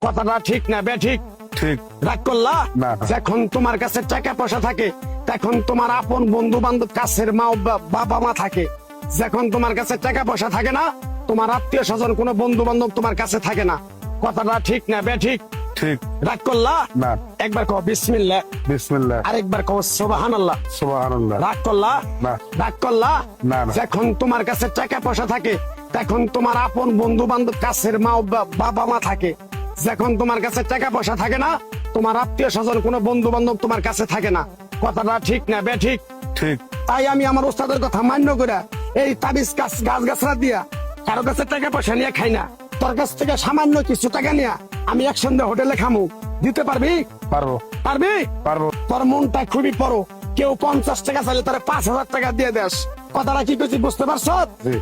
কথাটা ঠিক না বে ঠিক? ঠিক রাগ করলা? না, না। যখন তোমার কাছে টাকা পয়সা থাকে তখন তোমার আপন বন্ধু বান্ধব কাছের মা ও বাবা মা থাকে। যখন তোমার কাছে টাকা পয়সা থাকে না, তোমার আত্মীয় স্বজন কোনো বন্ধু বান্ধব তোমার কাছে থাকে না। কথাটা ঠিক না বে ঠিক? ঠিক রাগ করলা? না। একবার কও বিসমিল্লাহ, বিসমিল্লাহ আরেকবার কও সুবহানাল্লাহ। সুবহানাল্লাহ রাগ করলা? না। রাগ করলা? না, না। যখন তোমার কাছে টাকা পয়সা থাকে তখন তোমার আপন বন্ধু বান্ধব কাছের মা ও বাবা মা থাকে। যখন তোমার কাছে টাকা পয়সা থাকে না, তোমার আত্মীয় স্বজন কোনো বন্ধু বান্ধব তোমার কাছে থাকে না। কথাটা ঠিক না বে ঠিক? ঠিক তাই আমি আমার ওস্তাদের কথা মান্য করে এই তাবিজ গাছ গাছরা দিয়া কারো কাছে টাকা পয়সা নিয়ে খাই না। তোর কাছ থেকে সামান্য কিছু টাকা নিয়ে আমি একসঙ্গে হোটেলে খামু। দিতে পারবি? পারবো পারবি? পারবো তোর মনটা খুবই বড়। কেউ 50 টাকা চাইলে তারা 5,000 টাকা দিয়ে দেস। কথাটা কি করছি বুঝতে পারছ? জি